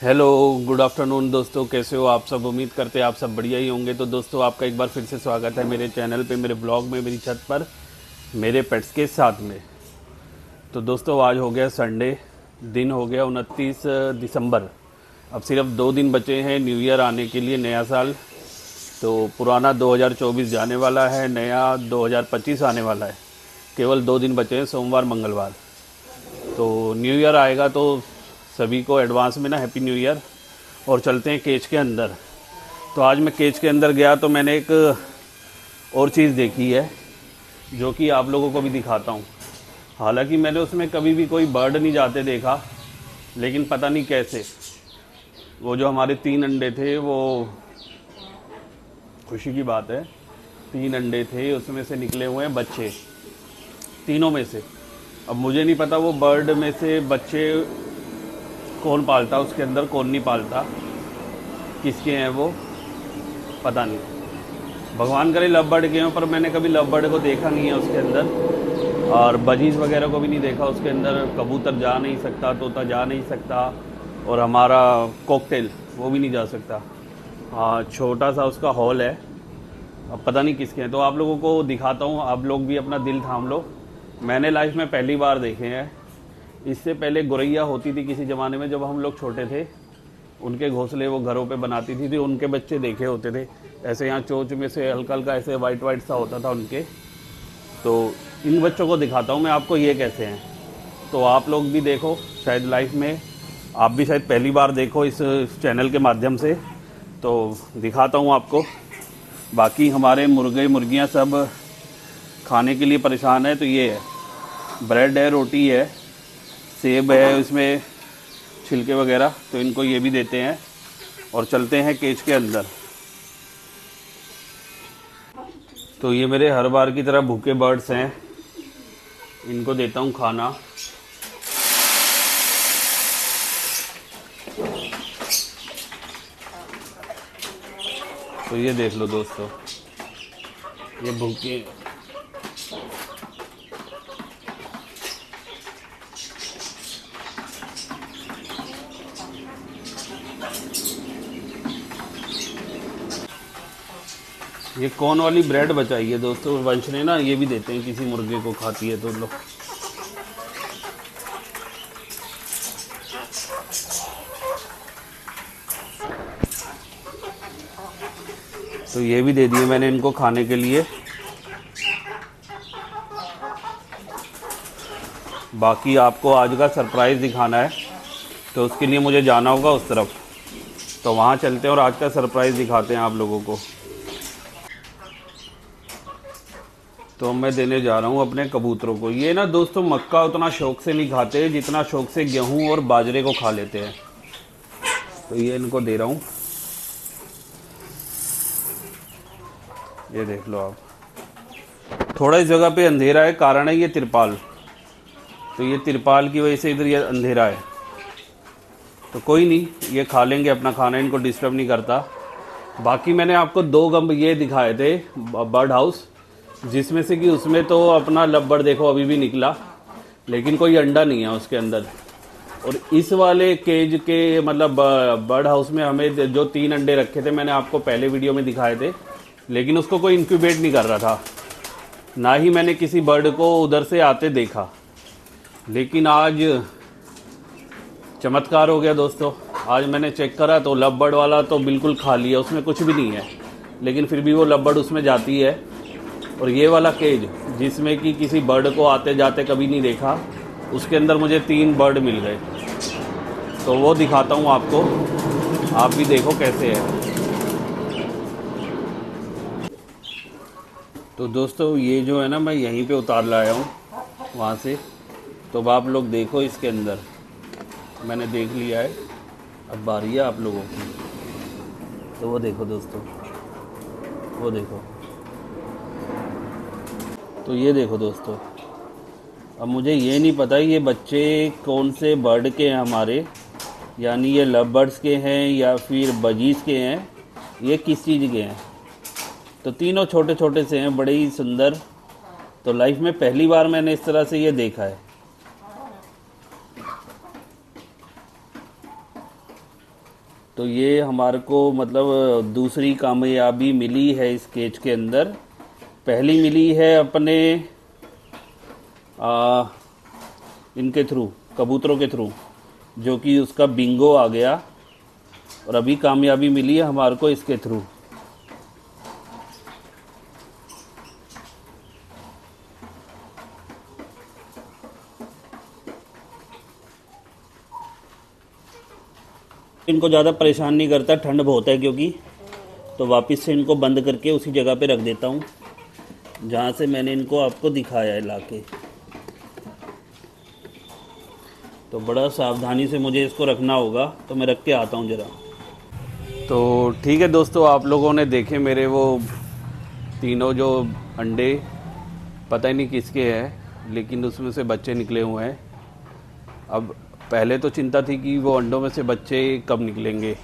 Hello, good afternoon दोस्तों। कैसे हो आप सब? उम्मीद करते हैं आप सब बढ़िया ही होंगे। तो दोस्तों, आपका एक बार फिर से स्वागत है मेरे चैनल पे, मेरे ब्लॉग में, मेरी छत पर, मेरे पेट्स के साथ में। तो दोस्तों, आज हो गया संडे, दिन हो गया 29 दिसंबर। अब सिर्फ 2 दिन बचे हैं न्यू ईयर आने के लिए, नया साल। तो पुराना 2024 जाने वाला है, नया 2025 आने वाला है। केवल 2 दिन बचे हैं, सोमवार मंगलवार। तो न्यू ईयर आएगा तो सभी को एडवांस में ना हैप्पी न्यू ईयर। और चलते हैं केज के अंदर। तो आज मैं केज के अंदर गया तो मैंने एक और चीज़ देखी है जो कि आप लोगों को भी दिखाता हूँ। हालांकि मैंने उसमें कभी भी कोई बर्ड नहीं जाते देखा, लेकिन पता नहीं कैसे वो जो हमारे 3 अंडे थे, वो खुशी की बात है 3 अंडे थे, उसमें से निकले हुए हैं बच्चे, तीनों में से। अब मुझे नहीं पता वो बर्ड में से बच्चे कौन पालता, उसके अंदर कौन नहीं पालता, किसके हैं वो पता नहीं। भगवान करे लव बर्ड के हों, पर मैंने कभी लव बर्ड को देखा नहीं है उसके अंदर। और बजीज वगैरह को भी नहीं देखा उसके अंदर। कबूतर जा नहीं सकता, तोता जा नहीं सकता, और हमारा कॉकटेल वो भी नहीं जा सकता। हाँ, छोटा सा उसका हॉल है। अब पता नहीं किसके हैं, तो आप लोगों को दिखाता हूँ। आप लोग भी अपना दिल थाम लो। मैंने लाइफ में पहली बार देखे हैं। इससे पहले गोरैया होती थी किसी ज़माने में, जब हम लोग छोटे थे। उनके घोंसले वो घरों पे बनाती थी, तो उनके बच्चे देखे होते थे। ऐसे यहाँ चोंच में से हल्का हल्का ऐसे वाइट वाइट सा होता था उनके। तो इन बच्चों को दिखाता हूँ मैं आपको, ये कैसे हैं। तो आप लोग भी देखो, शायद लाइफ में आप भी शायद पहली बार देखो इस चैनल के माध्यम से। तो दिखाता हूँ आपको। बाकी हमारे मुर्गे मुर्गियाँ सब खाने के लिए परेशान है। तो ये है, ब्रेड है, रोटी है, सेब है, इसमें छिलके वगैरह, तो इनको ये भी देते हैं। और चलते हैं केज के अंदर। तो ये मेरे हर बार की तरह भूखे बर्ड्स हैं, इनको देता हूँ खाना। तो ये देख लो दोस्तों, ये भूखे। ये कौन वाली ब्रेड बचाई है दोस्तों, वंश ने ना, ये भी देते हैं किसी मुर्गे को, खाती है तो लोग। तो ये भी दे दिए मैंने इनको खाने के लिए। बाकी आपको आज का सरप्राइज़ दिखाना है, तो उसके लिए मुझे जाना होगा उस तरफ। तो वहाँ चलते हैं और आज का सरप्राइज़ दिखाते हैं आप लोगों को। तो मैं देने जा रहा हूँ अपने कबूतरों को। ये ना दोस्तों, मक्का उतना शौक से नहीं खाते जितना शौक से गेहूँ और बाजरे को खा लेते हैं। तो ये इनको दे रहा हूँ, ये देख लो आप। थोड़ा इस जगह पे अंधेरा है, कारण है ये तिरपाल। तो ये तिरपाल की वजह से इधर ये अंधेरा है। तो कोई नहीं, ये खा लेंगे अपना खाना, इनको डिस्टर्ब नहीं करता। बाकी मैंने आपको 2 गंब ये दिखाए थे बर्ड हाउस, जिसमें से कि उसमें तो अपना लव देखो अभी भी निकला, लेकिन कोई अंडा नहीं है उसके अंदर। और इस वाले केज के मतलब बर्ड हाउस में हमें जो 3 अंडे रखे थे, मैंने आपको पहले वीडियो में दिखाए थे, लेकिन उसको कोई इंक्यूबेट नहीं कर रहा था। ना ही मैंने किसी बर्ड को उधर से आते देखा। लेकिन आज चमत्कार हो गया दोस्तों। आज मैंने चेक करा तो लव बर्ड वाला तो बिल्कुल खाली है, उसमें कुछ भी नहीं है। लेकिन फिर भी वो लव बर्ड उसमें जाती है। और ये वाला केज जिसमें कि किसी बर्ड को आते जाते कभी नहीं देखा, उसके अंदर मुझे 3 बर्ड मिल गए। तो वो दिखाता हूँ आपको, आप भी देखो कैसे है। तो दोस्तों, ये जो है ना, मैं यहीं पे उतार लाया हूँ वहाँ से। तो अब आप लोग देखो, इसके अंदर मैंने देख लिया है, अब बारी है आप लोगों की। तो वो देखो दोस्तों, वो देखो। तो ये देखो दोस्तों, अब मुझे ये नहीं पता ये बच्चे कौन से बर्ड के हैं हमारे, यानी ये लव बर्ड्स के हैं या फिर बजीज के हैं, ये किस चीज़ के हैं। तो तीनों छोटे छोटे से हैं, बड़े ही सुंदर। तो लाइफ में पहली बार मैंने इस तरह से ये देखा है। तो ये हमारे को मतलब दूसरी कामयाबी मिली है इस केज के अंदर। पहली मिली है अपने इनके थ्रू, कबूतरों के थ्रू, जो कि उसका बिंगो आ गया। और अभी कामयाबी मिली है हमारे को इसके थ्रू। इनको ज़्यादा परेशान नहीं करता, ठंड बहुत है क्योंकि, तो वापस से इनको बंद करके उसी जगह पे रख देता हूँ जहाँ से मैंने इनको आपको दिखाया है लाके। तो बड़ा सावधानी से मुझे इसको रखना होगा, तो मैं रख के आता हूँ ज़रा। तो ठीक है दोस्तों, आप लोगों ने देखे मेरे वो तीनों जो अंडे, पता ही नहीं किसके हैं, लेकिन उसमें से बच्चे निकले हुए हैं। अब पहले तो चिंता थी कि वो अंडों में से बच्चे कब निकलेंगे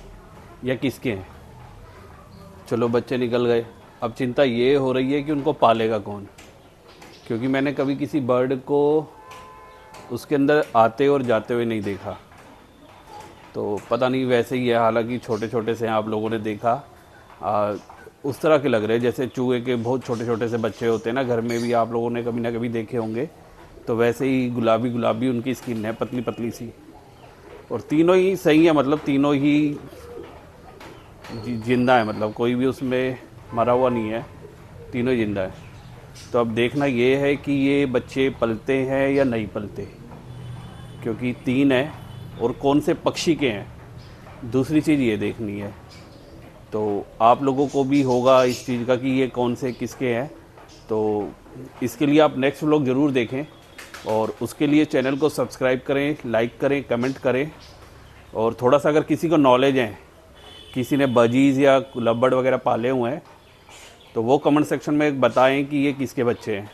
या किसके हैं। चलो बच्चे निकल गए। अब चिंता ये हो रही है कि उनको पालेगा कौन, क्योंकि मैंने कभी किसी बर्ड को उसके अंदर आते और जाते हुए नहीं देखा। तो पता नहीं, वैसे ही है, हालांकि छोटे छोटे से आप लोगों ने देखा, उस तरह के लग रहे हैं जैसे चूहे के बहुत छोटे छोटे से बच्चे होते हैं ना, घर में भी आप लोगों ने कभी ना कभी देखे होंगे। तो वैसे ही गुलाबी गुलाबी उनकी स्किन है, पतली पतली सी। और तीनों ही सही है, मतलब तीनों ही जिंदा है, मतलब कोई भी उसमें मरा हुआ नहीं है, तीनों ही जिंदा है। तो अब देखना ये है कि ये बच्चे पलते हैं या नहीं पलते, क्योंकि 3 है और कौन से पक्षी के हैं, दूसरी चीज़ ये देखनी है। तो आप लोगों को भी होगा इस चीज़ का कि ये कौन से किसके हैं। तो इसके लिए आप नेक्स्ट व्लॉग ज़रूर देखें, और उसके लिए चैनल को सब्सक्राइब करें, लाइक करें, कमेंट करें। और थोड़ा सा अगर किसी को नॉलेज है, किसी ने बजीज़ या लवबर्ड वगैरह पाले हुए हैं, तो वो कमेंट सेक्शन में बताएं कि ये किसके बच्चे हैं,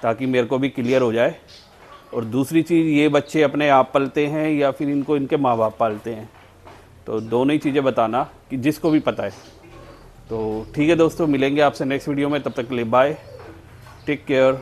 ताकि मेरे को भी क्लियर हो जाए। और दूसरी चीज़, ये बच्चे अपने आप पलते हैं या फिर इनको इनके माँ बाप पालते हैं, तो दोनों ही चीज़ें बताना कि जिसको भी पता है। तो ठीक है दोस्तों, मिलेंगे आपसे नेक्स्ट वीडियो में, तब तक के लिए बाय, टेक केयर।